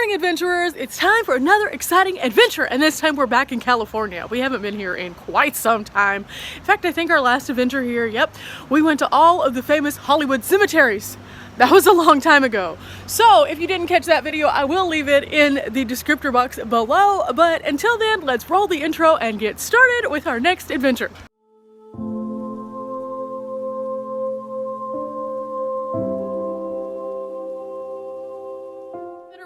morning, adventurers. It's time for another exciting adventure, and this time we're back in California. We haven't been here in quite some time. In fact, I think our last adventure here, yep, we went to all of the famous Hollywood cemeteries. That was a long time ago. So if you didn't catch that video, I will leave it in the descriptor box below. But until then, let's roll the intro and get started with our next adventure.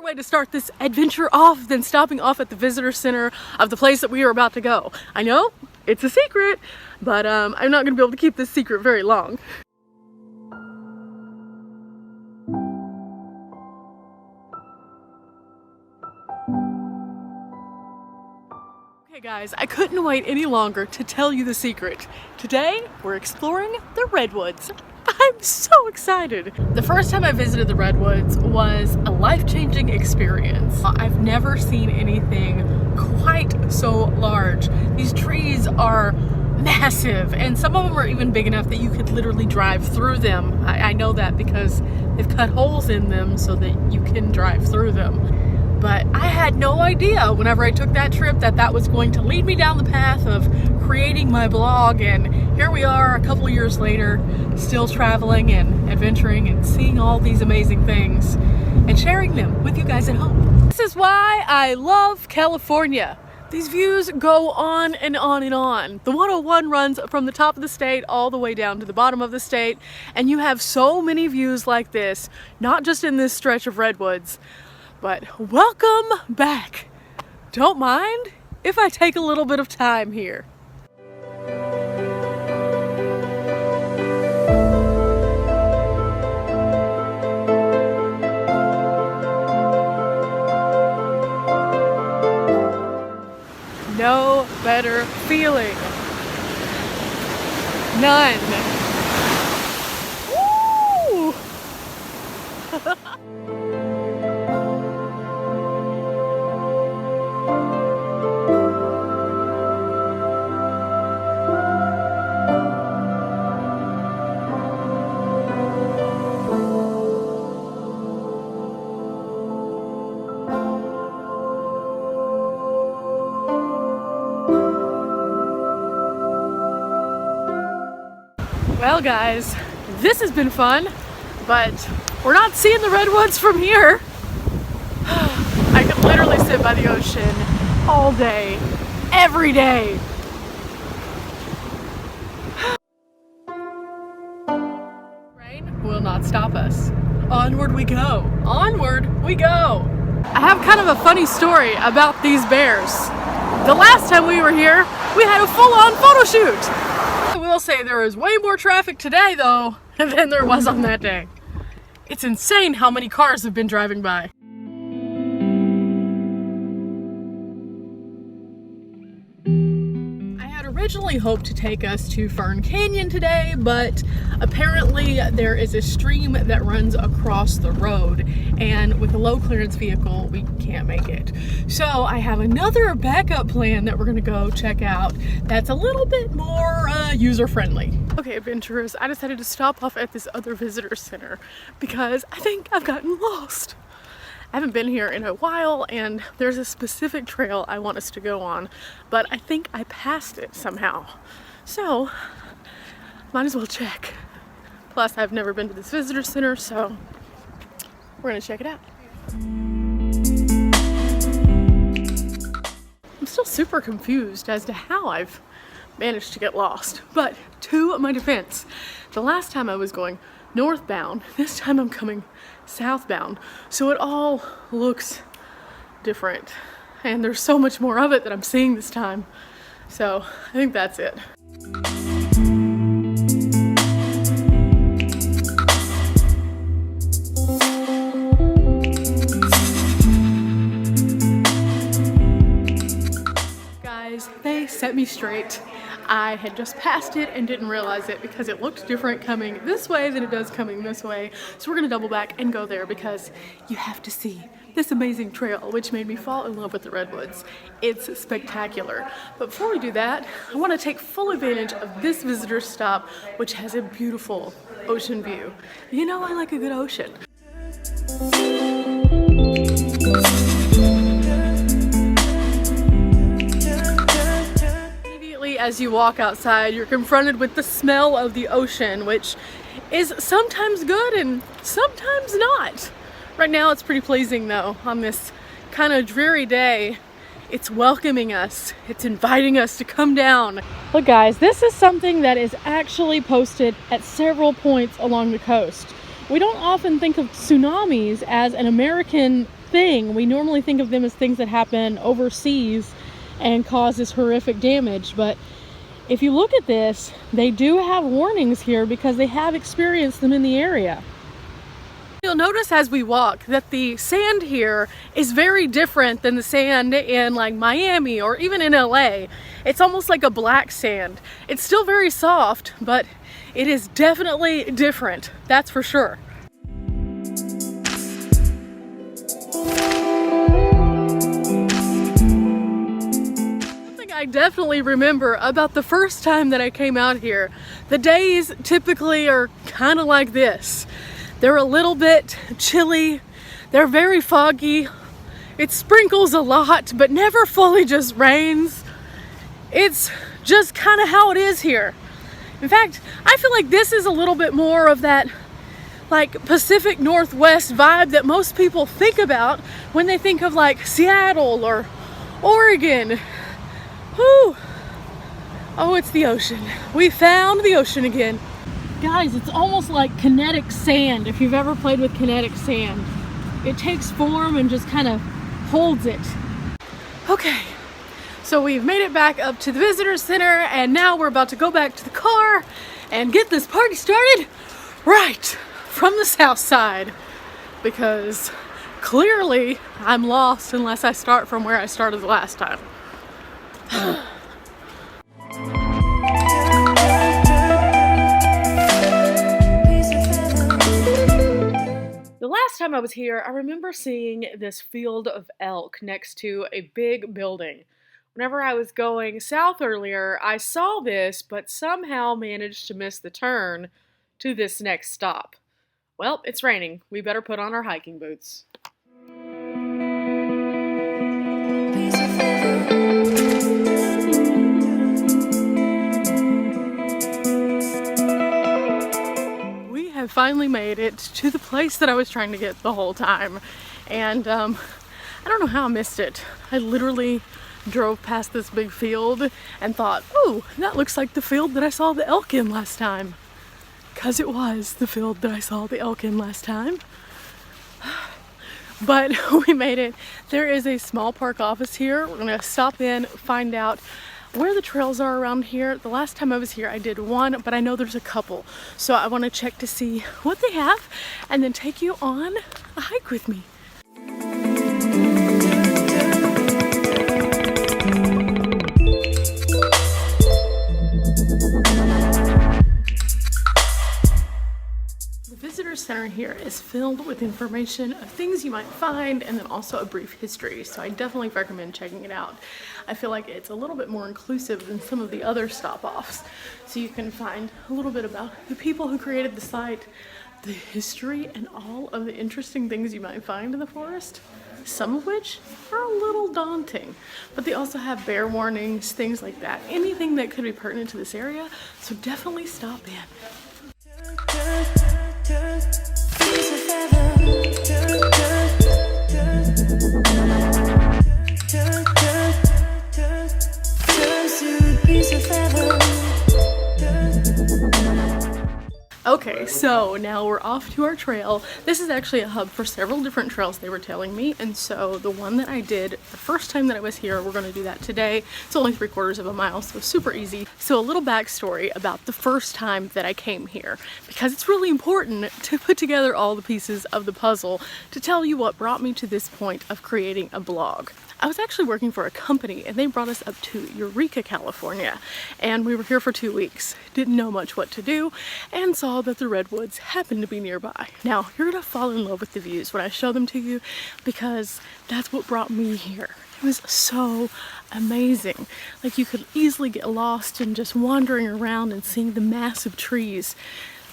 Way to start this adventure off than stopping off at the visitor center of the place that we are about to go. I know it's a secret, but I'm not gonna be able to keep this secret very long. Okay guys, I couldn't wait any longer to tell you the secret. Today we're exploring the Redwoods. I'm so excited. The first time I visited the Redwoods was a life-changing experience. I've never seen anything quite so large. These trees are massive, and some of them are even big enough that you could literally drive through them. I know that because they've cut holes in them so that you can drive through them. But I had no idea whenever I took that trip that that was going to lead me down the path of creating my blog, and here we are a couple years later, still traveling and adventuring and seeing all these amazing things and sharing them with you guys at home. This is why I love California. These views go on and on and on. The 101 runs from the top of the state all the way down to the bottom of the state, and you have so many views like this, not just in this stretch of redwoods, but welcome back. Don't mind if I take a little bit of time here. No better feeling. None. Woo! Well guys, this has been fun, but we're not seeing the redwoods from here. I could literally sit by the ocean all day, every day. Rain will not stop us. Onward we go. Onward we go. I have kind of a funny story about these bears. The last time we were here, we had a full-on photo shoot. I will say there is way more traffic today though than there was on that day. It's insane how many cars have been driving by. I had originally hoped to take us to Fern Canyon today, but apparently there is a stream that runs across the road, and with a low clearance vehicle we can't make it. So I have another backup plan that we're gonna go check out that's a little bit more user-friendly. Okay adventurers, I decided to stop off at this other visitor center because I think I've gotten lost. I haven't been here in a while, and there's a specific trail I want us to go on, but I think I passed it somehow. So might as well check. Plus I've never been to this visitor center, so we're gonna check it out. I'm still super confused as to how I've managed to get lost, but to my defense, the last time I was going northbound, this time I'm coming southbound, so it all looks different, and there's so much more of it that I'm seeing this time, so I think that's it. Guys, they set me straight. I had just passed it and didn't realize it because it looked different coming this way than it does coming this way. So we're gonna double back and go there because you have to see this amazing trail, which made me fall in love with the Redwoods. It's spectacular. But before we do that, I want to take full advantage of this visitor stop, which has a beautiful ocean view. You know I like a good ocean. as you walk outside, you're confronted with the smell of the ocean, which is sometimes good and sometimes not. Right now it's pretty pleasing though. On this kind of dreary day, it's welcoming us. It's inviting us to come down. Look guys, this is something that is actually posted at several points along the coast. We don't often think of tsunamis as an American thing. We normally think of them as things that happen overseas and cause this horrific damage. But if you look at this, they do have warnings here because they have experienced them in the area. You'll notice as we walk that the sand here is very different than the sand in like Miami or even in LA. It's almost like a black sand. It's still very soft, but it is definitely different, that's for sure. Something I definitely remember about the first time that I came out here, the days typically are kind of like this. They're a little bit chilly, they're very foggy, it sprinkles a lot, but never fully just rains. It's just kind of how it is here. In fact, I feel like this is a little bit more of that like Pacific Northwest vibe that most people think about when they think of like Seattle or Oregon. Whew. Oh, it's the ocean. We found the ocean again. Guys, it's almost like kinetic sand, if you've ever played with kinetic sand. It takes form and just kind of holds it. Okay, so we've made it back up to the visitor center, and now we're about to go back to the car and get this party started right from the south side, because clearly I'm lost unless I start from where I started the last time. The last time I was here, I remember seeing this field of elk next to a big building. Whenever I was going south earlier, I saw this, but somehow managed to miss the turn to this next stop. Well, it's raining. We better put on our hiking boots. I finally made it to the place that I was trying to get the whole time, and I don't know how I missed it. I literally drove past this big field and thought, oh, that looks like the field that I saw the elk in last time, because it was the field that I saw the elk in last time. But we made it. There is a small park office here. We're gonna stop in, find out where the trails are around here. The last time I was here I did one, but I know there's a couple, so I want to check to see what they have and then take you on a hike with me. The visitor center here is filled with information of things you might find, and then also a brief history, so I definitely recommend checking it out. I feel like it's a little bit more inclusive than some of the other stop-offs, so you can find a little bit about the people who created the site, the history, and all of the interesting things you might find in the forest, some of which are a little daunting, but they also have bear warnings, things like that, anything that could be pertinent to this area, so definitely stop in. Okay, so now we're off to our trail. This is actually a hub for several different trails, they were telling me, and so the one that I did the first time that I was here, we're going to do that today. It's only 3/4 of a mile, so super easy. So a little backstory about the first time that I came here, because it's really important to put together all the pieces of the puzzle to tell you what brought me to this point of creating a blog. I was actually working for a company and they brought us up to Eureka, California, and we were here for 2 weeks. Didn't know much what to do and saw that the Redwoods happened to be nearby. Now, you're gonna fall in love with the views when I show them to you, because that's what brought me here. It was so amazing. Like, you could easily get lost in just wandering around and seeing the massive trees.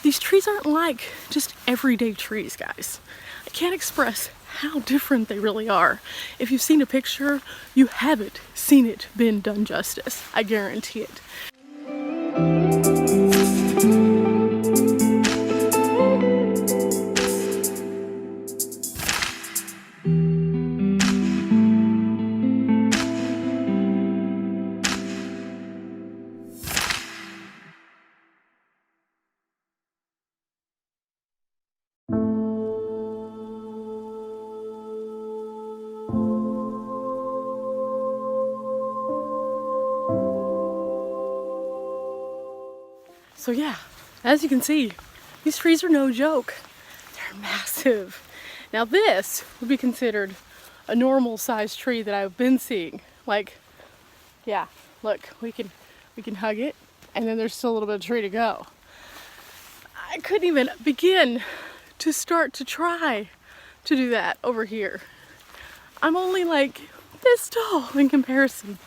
These trees aren't like just everyday trees, guys. I can't express how different they really are. If you've seen a picture, you haven't seen it been done justice. I guarantee it. So yeah, as you can see, these trees are no joke. They're massive. Now this would be considered a normal sized tree that I've been seeing. Like, yeah, look, we can hug it, and then there's still a little bit of tree to go. I couldn't even begin to start to try to do that over here. I'm only like this tall in comparison.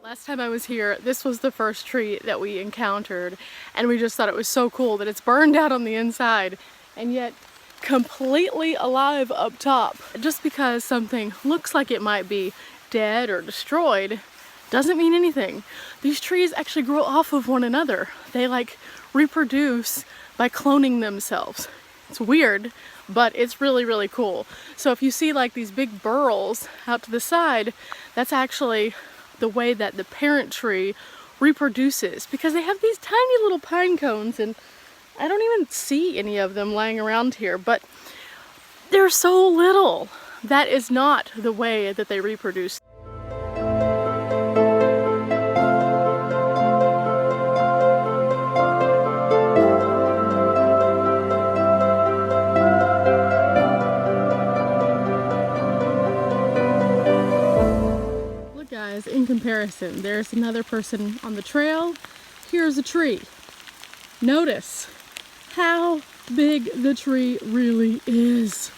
Last time I was here, this was the first tree that we encountered, and we just thought it was so cool that it's burned out on the inside and yet completely alive up top. Just because something looks like it might be dead or destroyed doesn't mean anything. These trees actually grow off of one another. They like reproduce by cloning themselves. It's weird, but it's really, really cool. So if you see like these big burls out to the side, that's actually the way that the parent tree reproduces, because they have these tiny little pine cones, and I don't even see any of them lying around here, but they're so little. That is not the way that they reproduce. In comparison, there's another person on the trail. Here's a tree. Notice how big the tree really is.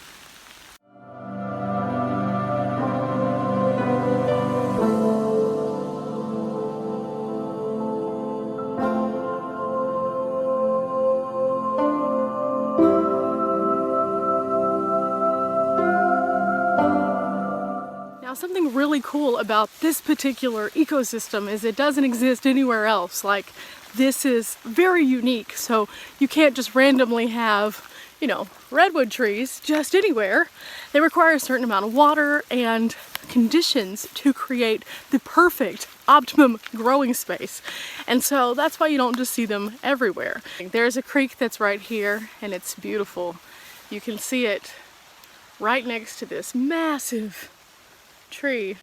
Now, something really cool about this particular ecosystem is it doesn't exist anywhere else. Like, this is very unique, so you can't just randomly have, you know, redwood trees just anywhere. They require a certain amount of water and conditions to create the perfect optimum growing space. And so that's why you don't just see them everywhere. There's a creek that's right here, and it's beautiful. You can see it right next to this massive tree.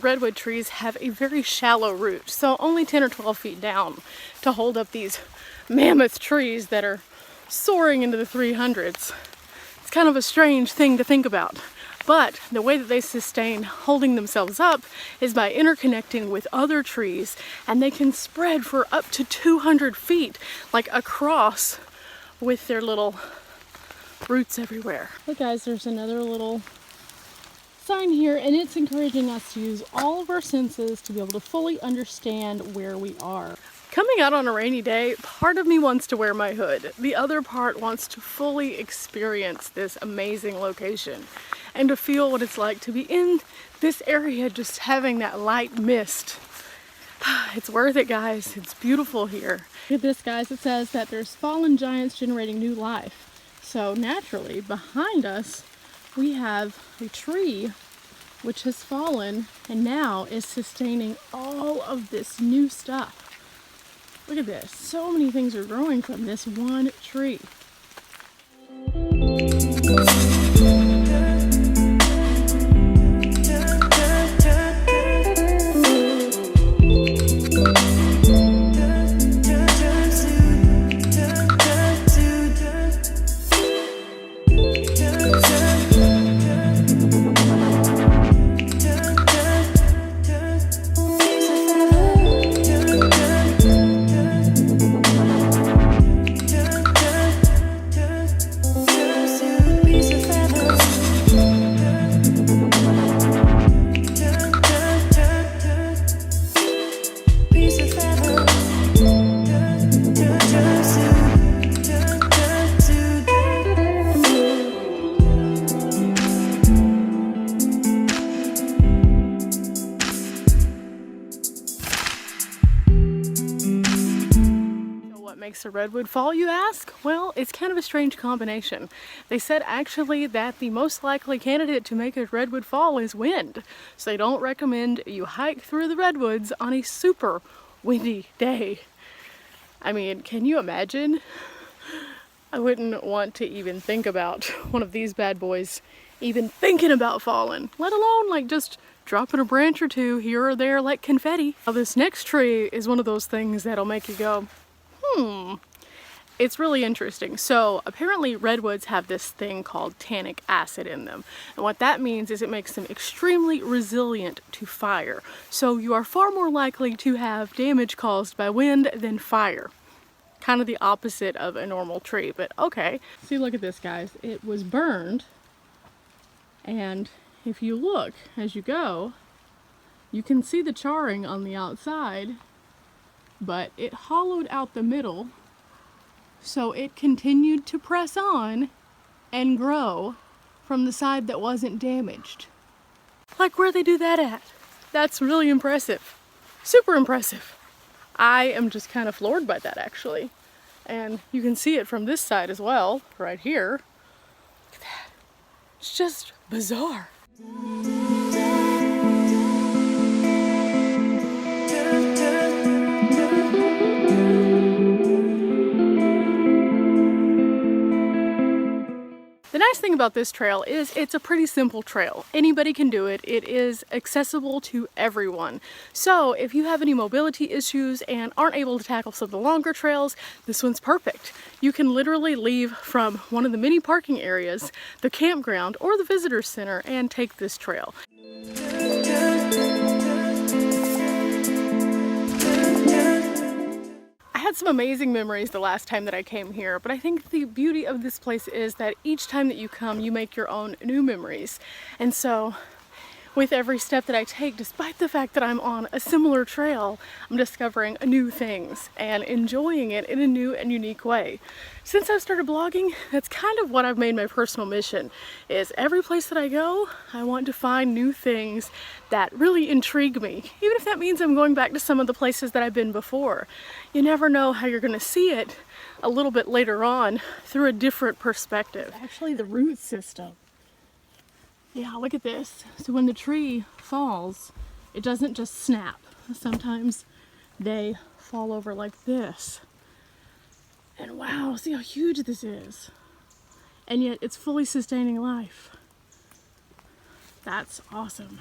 Redwood trees have a very shallow root, so only 10 or 12 feet down, to hold up these mammoth trees that are soaring into the 300s. It's kind of a strange thing to think about, but the way that they sustain holding themselves up is by interconnecting with other trees, and they can spread for up to 200 feet, like across, with their little roots everywhere. Look guys, there's another little sign here, and it's encouraging us to use all of our senses to be able to fully understand where we are. Coming out on a rainy day, part of me wants to wear my hood. The other part wants to fully experience this amazing location and to feel what it's like to be in this area, just having that light mist. It's worth it, guys. It's beautiful here. Look at this, guys. It says that there's fallen giants generating new life. So naturally, behind us, we have a tree which has fallen and now is sustaining all of this new stuff. Look at this. So many things are growing from this one tree. makes a redwood fall, you ask? Well, it's kind of a strange combination. They said actually that the most likely candidate to make a redwood fall is wind. So they don't recommend you hike through the redwoods on a super windy day. I mean, can you imagine? I wouldn't want to even think about one of these bad boys even thinking about falling, let alone like just dropping a branch or two here or there like confetti. Now this next tree is one of those things that'll make you go, It's really interesting. So apparently redwoods have this thing called tannic acid in them. And what that means is it makes them extremely resilient to fire. So you are far more likely to have damage caused by wind than fire. Kind of the opposite of a normal tree, but okay. See, look at this, guys. It was burned, and if you look as you go, you can see the charring on the outside, but it hollowed out the middle, so it continued to press on and grow from the side that wasn't damaged. Like, where they do that at? That's really impressive. Super impressive. I am just kind of floored by that, actually. And you can see it from this side as well, right here. Look at that. It's just bizarre. The nice thing about this trail is it's a pretty simple trail. Anybody can do it. It is accessible to everyone. So if you have any mobility issues and aren't able to tackle some of the longer trails, this one's perfect. You can literally leave from one of the many parking areas, the campground, or the visitor center and take this trail. I had some amazing memories the last time that I came here, but I think the beauty of this place is that each time that you come, you make your own new memories. And so with every step that I take, despite the fact that I'm on a similar trail, I'm discovering new things and enjoying it in a new and unique way. Since I've started blogging, that's kind of what I've made my personal mission, is every place that I go, I want to find new things that really intrigue me, even if that means I'm going back to some of the places that I've been before. You never know how you're going to see it a little bit later on through a different perspective. Actually, the root system. Yeah, look at this. So when the tree falls, it doesn't just snap. Sometimes they fall over like this. And wow, see how huge this is. And yet it's fully sustaining life. That's awesome.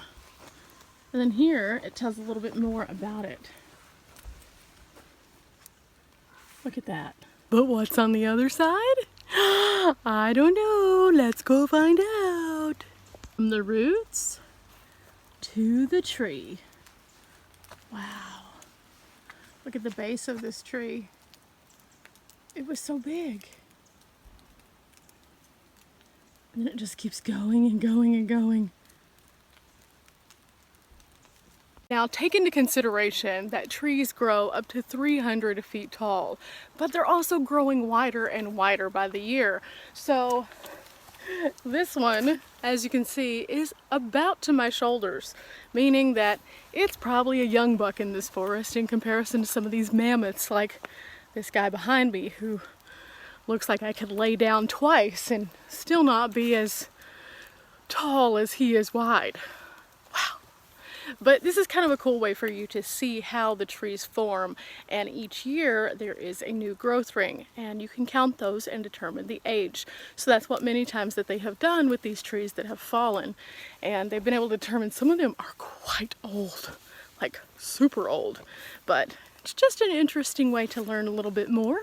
And then here, it tells a little bit more about it. Look at that. But what's on the other side? I don't know. Let's go find out. From the roots to the tree. Wow. Look at the base of this tree. It was so big. And then it just keeps going and going and going. Now, take into consideration that trees grow up to 300 feet tall, but they're also growing wider and wider by the year. So this one, as you can see, is about to my shoulders, meaning that it's probably a young buck in this forest in comparison to some of these mammoths like this guy behind me, who looks like I could lay down twice and still not be as tall as he is wide. Wow. But this is kind of a cool way for you to see how the trees form, and each year there is a new growth ring, and you can count those and determine the age. So that's what many times that they have done with these trees that have fallen, and they've been able to determine some of them are quite old, like super old. But it's just an interesting way to learn a little bit more.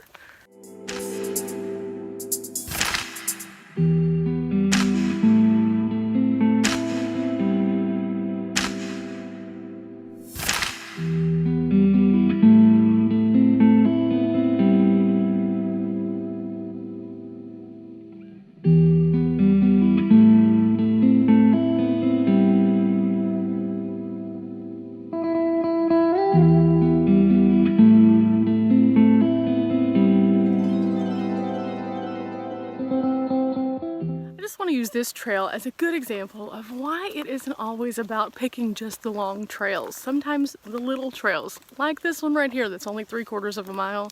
this trail as a good example of why it isn't always about picking just the long trails. Sometimes the little trails, like this one right here that's only 3/4 of a mile,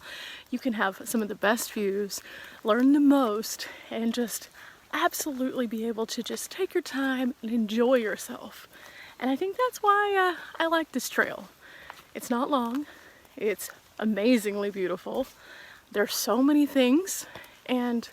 you can have some of the best views, learn the most, and just absolutely be able to just take your time and enjoy yourself. And I think that's why I like this trail. It's not long, it's amazingly beautiful. There's so many things, and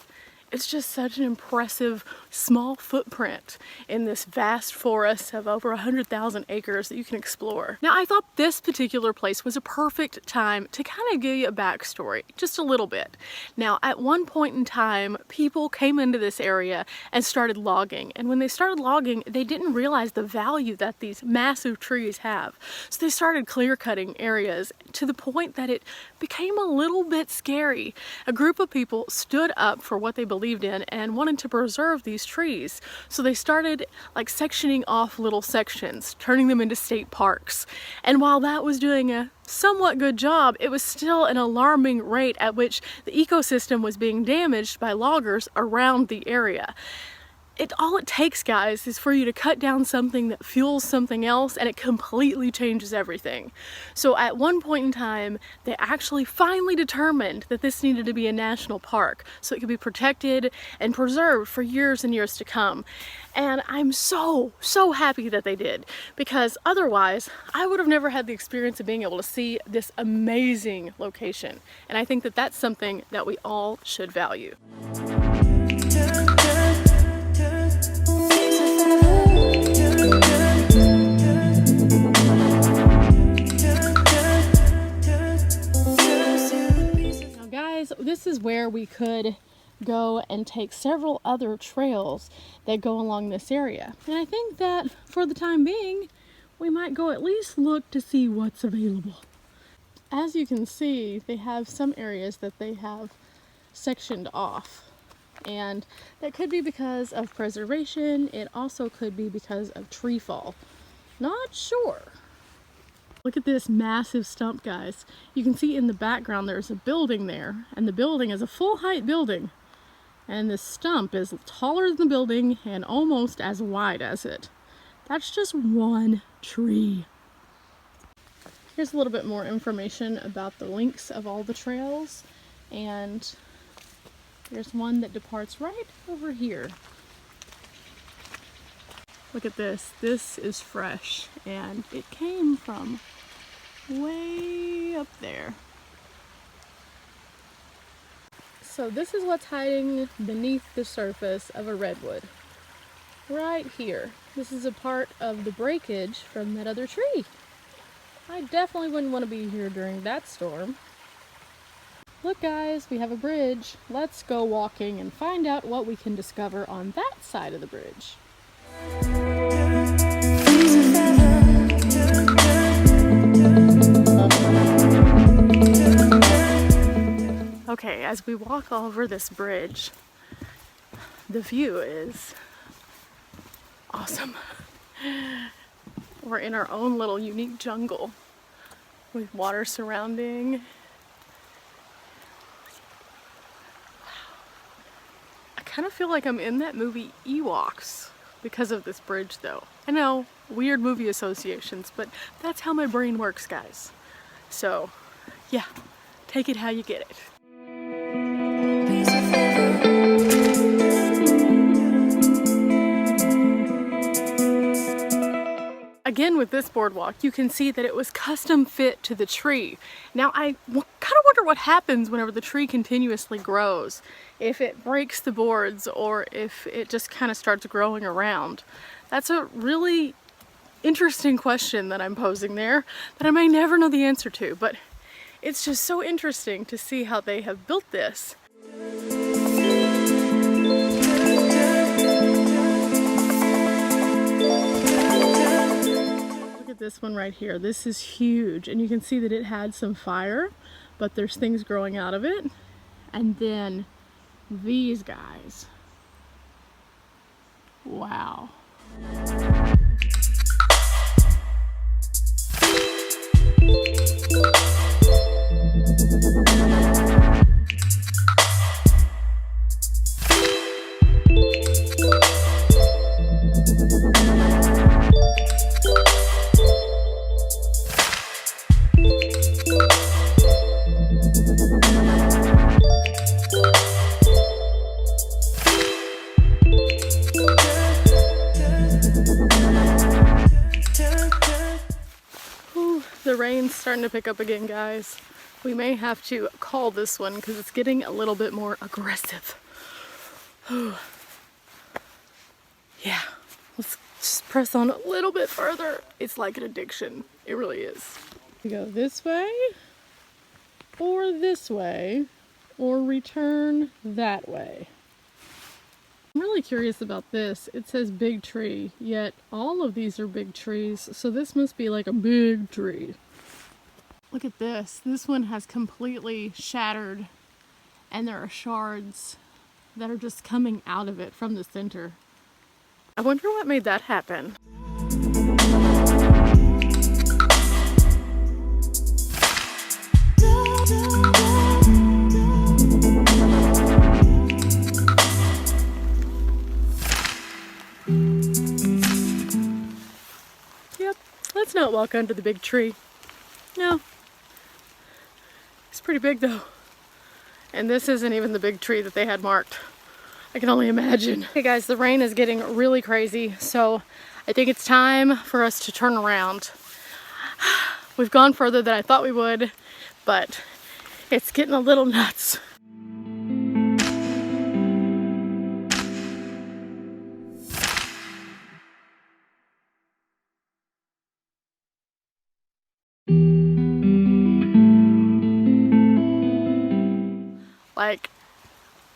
it's just such an impressive small footprint in this vast forest of over 100,000 acres that you can explore. Now, I thought this particular place was a perfect time to kind of give you a backstory, just a little bit. Now, at one point in time, people came into this area and started logging. And when they started logging, they didn't realize the value that these massive trees have. So they started clear cutting areas to the point that it became a little bit scary. A group of people stood up for what they believed in and wanted to preserve these trees. So they started like sectioning off little sections, turning them into state parks. And while that was doing a somewhat good job, it was still an alarming rate at which the ecosystem was being damaged by loggers around the area. All it takes, guys, is for you to cut down something that fuels something else, and it completely changes everything. So at one point in time, they actually finally determined that this needed to be a national park so it could be protected and preserved for years and years to come. And I'm so happy that they did, because otherwise I would have never had the experience of being able to see this amazing location. And I think that that's something that we all should value. This is where we could go and take several other trails that go along this area. And I think that for the time being, we might go at least look to see what's available. As you can see, they have some areas that they have sectioned off. And that could be because of preservation. It also could be because of tree fall. Not sure. Look at this massive stump, guys. You can see in the background there's a building there, and the building is a full height building. And this stump is taller than the building and almost as wide as it. That's just one tree. Here's a little bit more information about the links of all the trails, and there's one that departs right over here. Look at this. This is fresh, and it came from way up there. So this is what's hiding beneath the surface of a redwood. Right here. This is a part of the breakage from that other tree. I definitely wouldn't want to be here during that storm. Look, guys, we have a bridge. Let's go walking and find out what we can discover on that side of the bridge. Okay, as we walk over this bridge, the view is awesome. We're in our own little unique jungle with water surrounding. Wow. I kind of feel like I'm in that movie Ewoks because of this bridge, though. I know, weird movie associations, but that's how my brain works, guys. So, yeah, take it how you get it. Again, with this boardwalk, you can see that it was custom fit to the tree. Now, I kind of wonder what happens whenever the tree continuously grows. If it breaks the boards or if it just kind of starts growing around. That's a really interesting question that I'm posing there that I may never know the answer to, but it's just so interesting to see how they have built this. This one right here, this is huge, and you can see that it had some fire, but there's things growing out of it. And then these guys, wow. The rain's starting to pick up again, guys. We may have to call this one because it's getting a little bit more aggressive. Yeah, let's just press on a little bit further. It's like an addiction. It really is. We go this way, or return that way. I'm really curious about this. It says big tree, yet all of these are big trees, so this must be like a big tree. Look at this. This one has completely shattered, and there are shards that are just coming out of it from the center. I wonder what made that happen. Yep, let's not walk under the big tree. No. It's pretty big though. And this isn't even the big tree that they had marked. I can only imagine. Hey guys, the rain is getting really crazy, so I think it's time for us to turn around. We've gone further than I thought we would, but it's getting a little nuts. Like,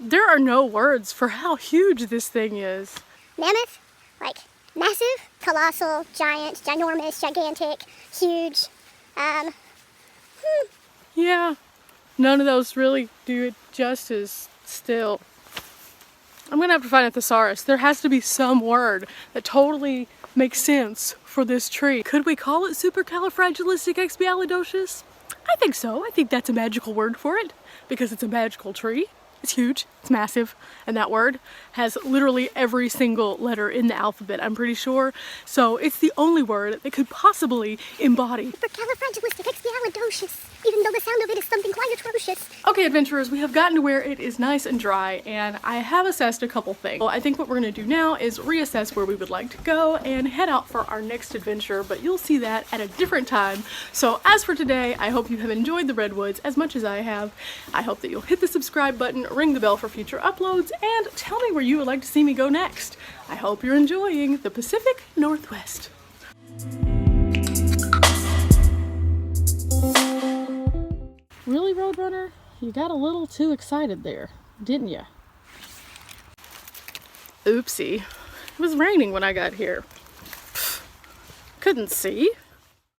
there are no words for how huge this thing is. Mammoth, like massive, colossal, giant, ginormous, gigantic, huge. Yeah, none of those really do it justice still. I'm gonna have to find a thesaurus. There has to be some word that totally makes sense for this tree. Could we call it supercalifragilisticexpialidocious? I think so. I think that's a magical word for it because it's a magical tree. It's huge, it's massive, and that word has literally every single letter in the alphabet, I'm pretty sure. So it's the only word that could possibly embody Supercalifragilisticexpialidocious, even though the sound of it is something quite atrocious. Okay, adventurers, we have gotten to where it is nice and dry, and I have assessed a couple things. Well, I think what we're gonna do now is reassess where we would like to go and head out for our next adventure, but you'll see that at a different time. So as for today, I hope you have enjoyed the Redwoods as much as I have. I hope that you'll hit the subscribe button, ring the bell for future uploads, and tell me where you would like to see me go next. I hope you're enjoying the Pacific Northwest. Really, Roadrunner? You got a little too excited there, didn't you? Oopsie. It was raining when I got here. Couldn't see.